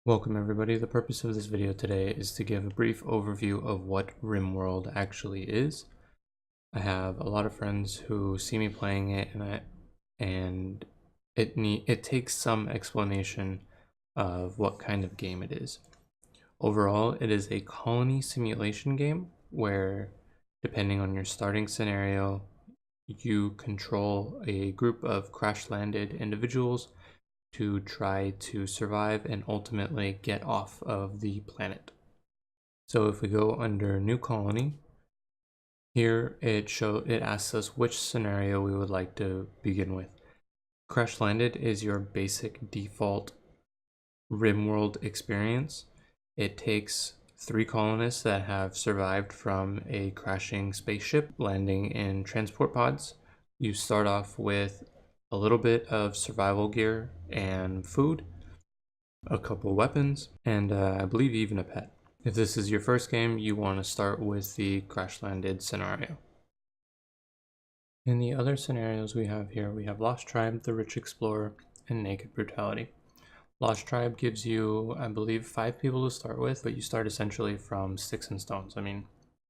Welcome everybody. The purpose of this video today is to give a brief overview of what Rimworld actually is. I have a lot of friends who see me playing it and it takes some explanation of what kind of game it is. Overall, it is a colony simulation game where, depending on your starting scenario, you control a group of crash-landed individuals to try to survive and ultimately get off of the planet. So if we go under New Colony, here it asks us which scenario we would like to begin with. Crash Landed is your basic default Rimworld experience. It takes 3 colonists that have survived from a crashing spaceship landing in transport pods. You start off with a little bit of survival gear and food, a couple weapons, and I believe even a pet. If this is your first game, you want to start with the crash landed scenario. In the other scenarios we have here, we have Lost Tribe, The Rich Explorer, and Naked Brutality. Lost Tribe gives you, I believe, 5 people to start with, but you start essentially from sticks and stones. I mean,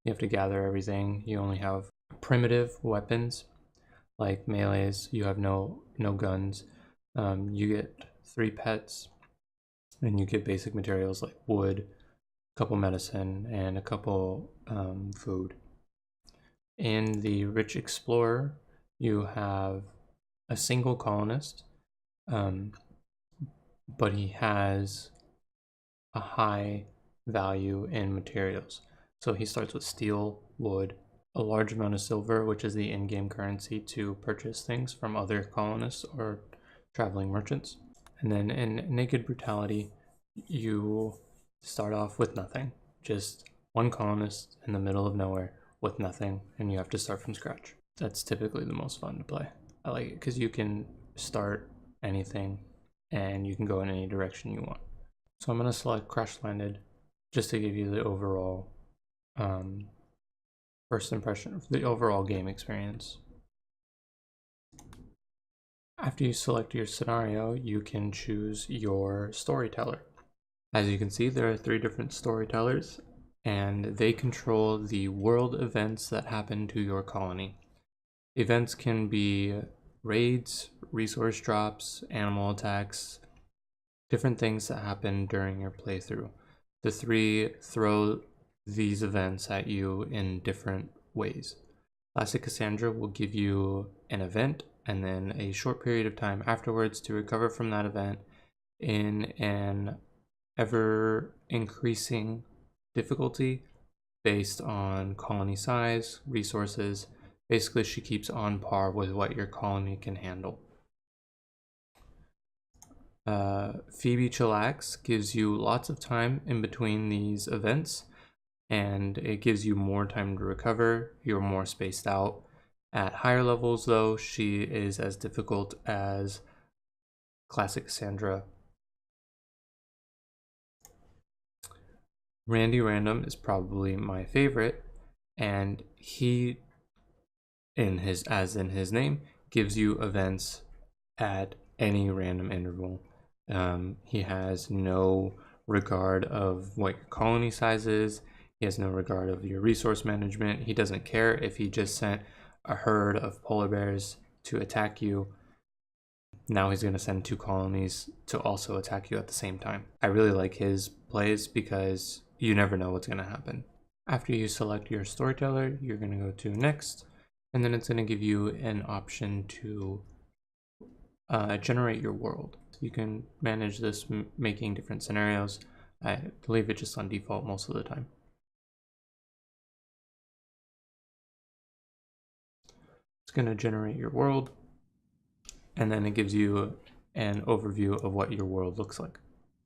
you have to gather everything. You only have primitive weapons like melees. You have no guns. You get 3 pets, and you get basic materials like wood, a couple medicine, and a couple food. In the Rich Explorer, you have a single colonist, but he has a high value in materials. So he starts with steel, wood, a large amount of silver, which is the in-game currency to purchase things from other colonists or traveling merchants. And then in Naked Brutality, you start off with nothing, just one colonist in the middle of nowhere with nothing, and you have to start from scratch. That's typically the most fun to play. I like it because you can start anything and you can go in any direction you want. So I'm going to select Crash Landed just to give you the overall first impression of the overall game experience. After you select your scenario, you can choose your storyteller. As you can see, there are 3 different storytellers, and they control the world events that happen to your colony. Events can be raids, resource drops, animal attacks, different things that happen during your playthrough. The 3 throw these events at you in different ways. Classic Cassandra will give you an event and then a short period of time afterwards to recover from that event in an ever increasing difficulty based on colony size, resources. Basically, she keeps on par with what your colony can handle. Phoebe Chillax gives you lots of time in between these events, and it gives you more time to recover. You're more spaced out. At higher levels, though, she is as difficult as Classic Cassandra. Randy Random is probably my favorite, and he, in his name, gives you events at any random interval. He has no regard of what your colony size is. He has no regard of your resource management. He doesn't care if he just sent a herd of polar bears to attack you. Now he's going to send 2 colonies to also attack you at the same time. I really like his plays because you never know what's going to happen. After you select your storyteller, you're going to go to next, and then it's going to give you an option to generate your world. You can manage this making different scenarios. I leave it just on default most of the time. It's going to generate your world, and then it gives you an overview of what your world looks like.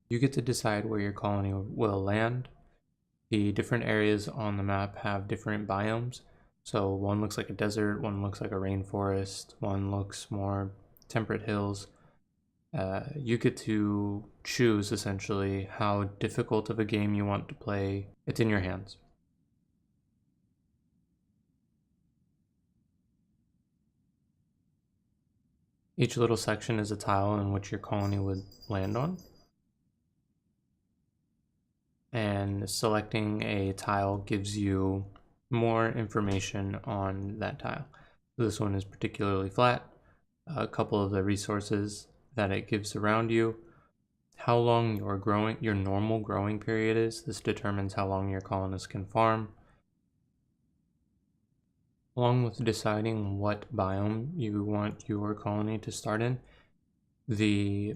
You get to decide where your colony will land. The different areas on the map have different biomes. So one looks like a desert, one looks like a rainforest, one looks more temperate hills. You get to choose essentially how difficult of a game you want to play. It's in your hands. Each little section is a tile in which your colony would land on. and selecting a tile gives you more information on that tile. So this one is particularly flat. A couple of the resources that it gives around you, how long your normal growing period is. This determines how long your colonists can farm. Along with deciding what biome you want your colony to start in, the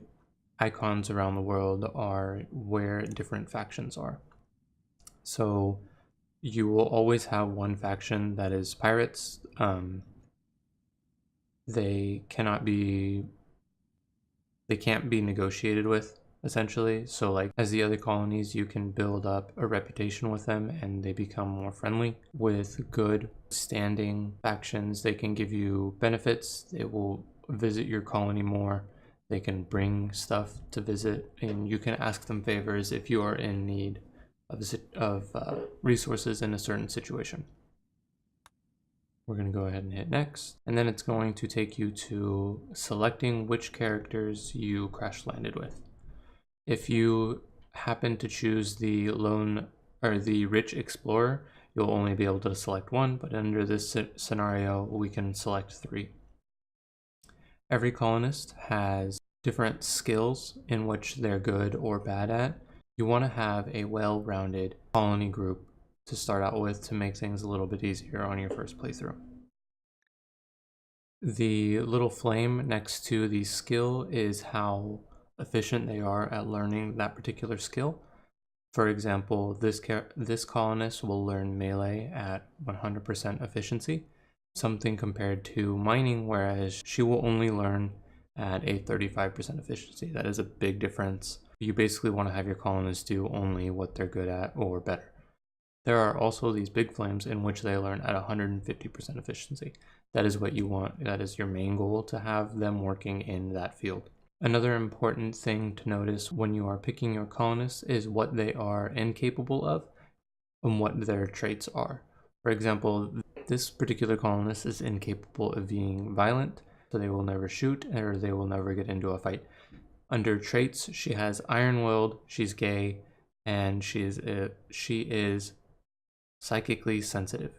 icons around the world are where different factions are. So you will always have one faction that is pirates. They can't be negotiated with, essentially. So like as the other colonies, you can build up a reputation with them and they become more friendly. With good standing factions, they can give you benefits. They will visit your colony more. They can bring stuff to visit, and you can ask them favors if you are in need of resources in a certain situation. We're going to go ahead and hit next, and then it's going to take you to selecting which characters you crash landed with. If you happen to choose the rich explorer, you'll only be able to select one, but under this scenario, we can select 3. Every colonist has different skills in which they're good or bad at. You want to have a well-rounded colony group to start out with to make things a little bit easier on your first playthrough. The little flame next to the skill is how efficient they are at learning that particular skill. For example, this colonist will learn melee at 100% efficiency, something compared to mining, whereas she will only learn at a 35% efficiency. That is a big difference. You basically want to have your colonists do only what they're good at or better. There are also these big flames in which they learn at 150% efficiency. That is what you want. That is your main goal, to have them working in that field. Another important thing to notice when you are picking your colonists is what they are incapable of and what their traits are. For example, this particular colonist is incapable of being violent, so they will never shoot or they will never get into a fight. Under traits, she has iron-willed, she's gay, and she is psychically sensitive.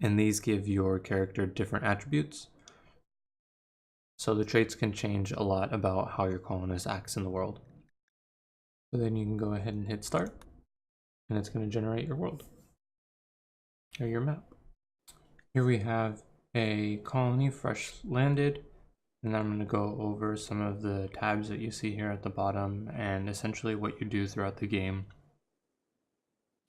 And these give your character different attributes. So the traits can change a lot about how your colonist acts in the world. So then you can go ahead and hit start, and it's going to generate your world, or your map. Here we have a colony fresh landed, and I'm going to go over some of the tabs that you see here at the bottom and essentially what you do throughout the game.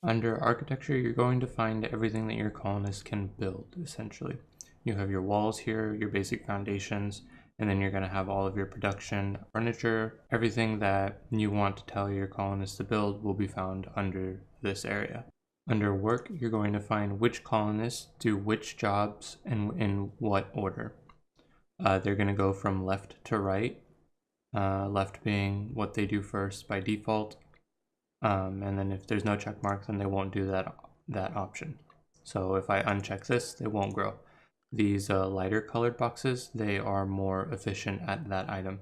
Under architecture, you're going to find everything that your colonist can build, essentially. You have your walls here, your basic foundations, and then you're going to have all of your production, furniture, everything that you want to tell your colonists to build will be found under this area. Under work, you're going to find which colonists do which jobs and in what order. They're going to go from left to right, left being what they do first by default, and then if there's no check mark, then they won't do that option. So if I uncheck this, they won't grow. These lighter colored boxes, they are more efficient at that item.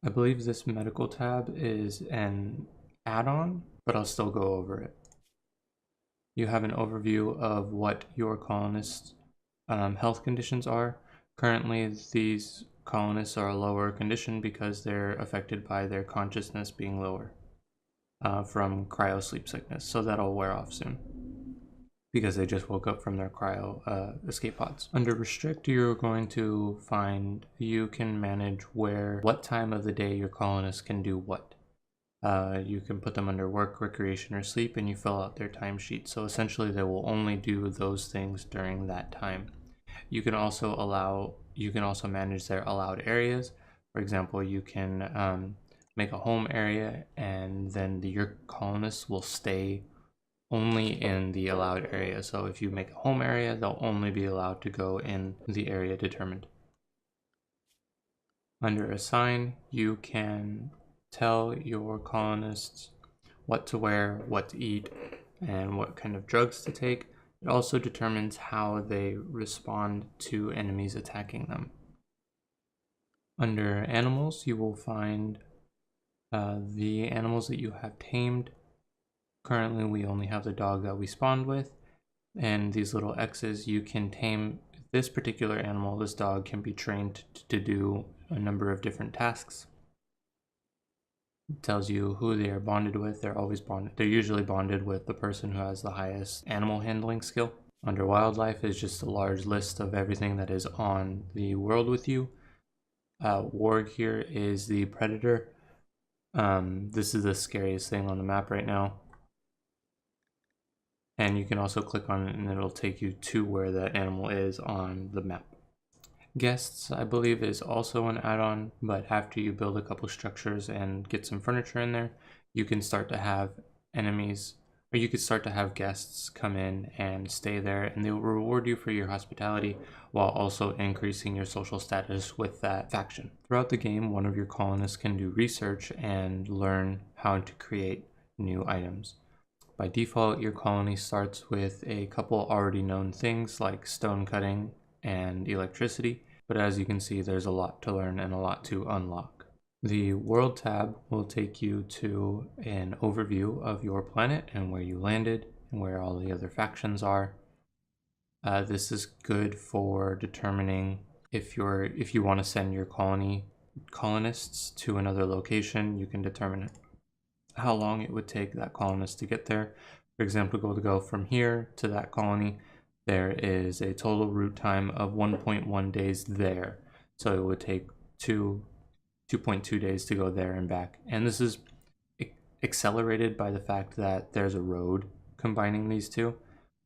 I believe this medical tab is an add-on, but I'll still go over it. You have an overview of what your colonists' health conditions are. Currently, these colonists are a lower condition because they're affected by their consciousness being lower from cryo sleep sickness, so that'll wear off soon because they just woke up from their cryo escape pods. Under restrict, you're going to find you can manage what time of the day your colonists can do what. You can put them under work, recreation, or sleep, and you fill out their timesheet. So essentially they will only do those things during that time. You can also manage their allowed areas. For example, you can make a home area, and then your colonists will stay only in the allowed area. So if you make a home area, they'll only be allowed to go in the area determined. Under assign, you can tell your colonists what to wear, what to eat, and what kind of drugs to take. It also determines how they respond to enemies attacking them. Under animals, you will find the animals that you have tamed, Currently, we only have the dog that we spawned with, and these little X's, you can tame this particular animal. This dog can be trained to do a number of different tasks. It tells you who they are bonded with. They're always bonded. They're usually bonded with the person who has the highest animal handling skill. Under wildlife is just a large list of everything that is on the world with you. Warg here is the predator. This is the scariest thing on the map right now. And you can also click on it and it'll take you to where that animal is on the map. Guests, I believe, is also an add-on, but after you build a couple structures and get some furniture in there, you can start to have enemies, or you could start to have guests come in and stay there, and they will reward you for your hospitality while also increasing your social status with that faction. Throughout the game, one of your colonists can do research and learn how to create new items. By default, your colony starts with a couple already known things like stone cutting and electricity, but as you can see, there's a lot to learn and a lot to unlock. The World tab will take you to an overview of your planet and where you landed and where all the other factions are. This is good for determining if you want to send your colonists to another location. You can determine how long it would take that colonist to get there. For example, to go from here to that colony, there is a total route time of 1.1 days there. So it would take 2.2 days to go there and back. And this is accelerated by the fact that there's a road combining these two.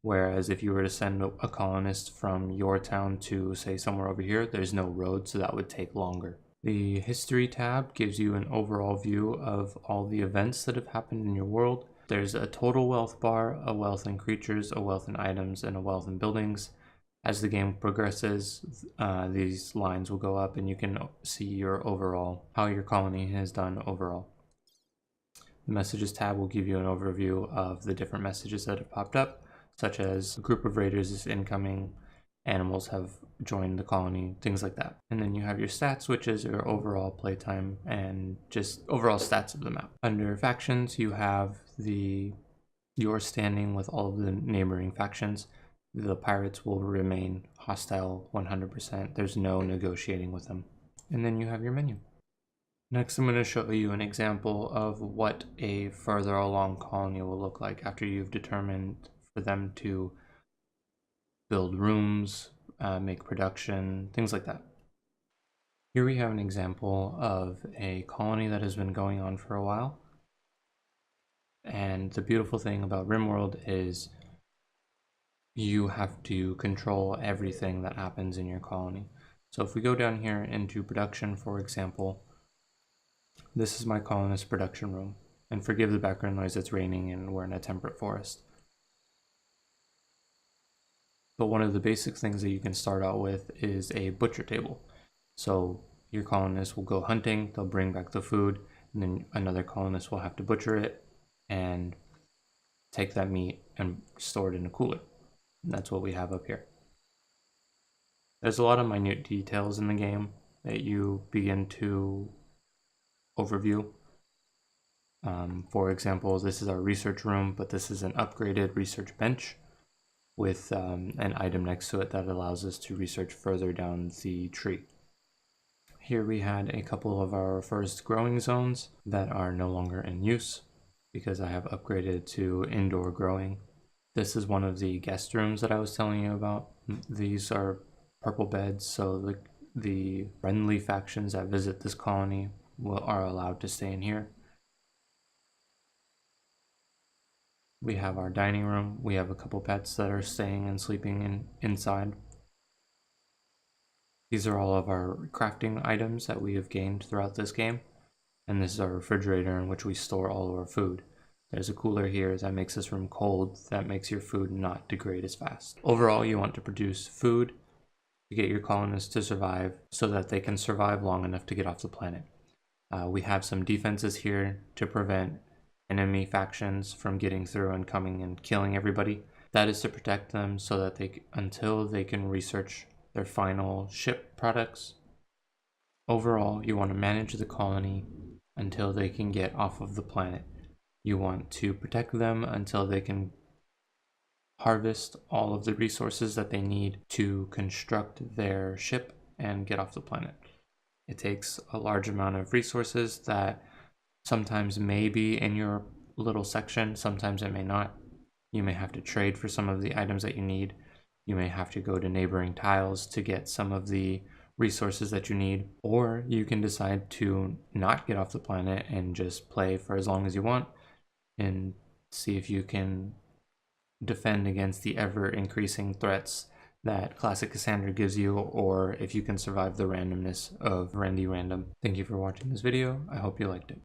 Whereas if you were to send a colonist from your town to, say, somewhere over here, there's no road, so that would take longer. The History tab gives you an overall view of all the events that have happened in your world. There's a total wealth bar, a wealth in creatures, a wealth in items, and a wealth in buildings. As the game progresses, these lines will go up and you can see your overall, how your colony has done overall. The Messages tab will give you an overview of the different messages that have popped up, such as a group of raiders is incoming, animals have joined the colony, things like that. And then you have your stats, which is your overall playtime and just overall stats of the map. Under factions, you have your standing with all of the neighboring factions. The pirates will remain hostile 100%. There's no negotiating with them. And then you have your menu. Next, I'm going to show you an example of what a further along colony will look like after you've determined for them to build rooms, make production, things like that. Here we have an example of a colony that has been going on for a while. And the beautiful thing about Rimworld is you have to control everything that happens in your colony. So if we go down here into production, for example, this is my colonist production room. And forgive the background noise, it's raining and we're in a temperate forest. But one of the basic things that you can start out with is a butcher table. So your colonists will go hunting, they'll bring back the food, and then another colonist will have to butcher it and take that meat and store it in a cooler. And that's what we have up here. There's a lot of minute details in the game that you begin to overview. For example, this is our research room, but this is an upgraded research bench with an item next to it that allows us to research further down the tree. Here we had a couple of our first growing zones that are no longer in use because I have upgraded to indoor growing. This is one of the guest rooms that I was telling you about. These are purple beds, so the friendly factions that visit this colony are allowed to stay in here. We have our dining room. We have a couple pets that are staying and sleeping inside. These are all of our crafting items that we have gained throughout this game. And this is our refrigerator in which we store all of our food. There's a cooler here that makes this room cold, that makes your food not degrade as fast. Overall, you want to produce food to get your colonists to survive so that they can survive long enough to get off the planet. We have some defenses here to prevent enemy factions from getting through and coming and killing everybody. That is to protect them so that until they can research their final ship products. Overall, you want to manage the colony until they can get off of the planet. You want to protect them until they can harvest all of the resources that they need to construct their ship and get off the planet. It takes a large amount of resources that sometimes may be in your little section, sometimes it may not. You may have to trade for some of the items that you need. You may have to go to neighboring tiles to get some of the resources that you need, or you can decide to not get off the planet and just play for as long as you want and see if you can defend against the ever increasing threats that Classic Cassandra gives you, or if you can survive the randomness of Rendy Random. Thank you for watching this video. I hope you liked it.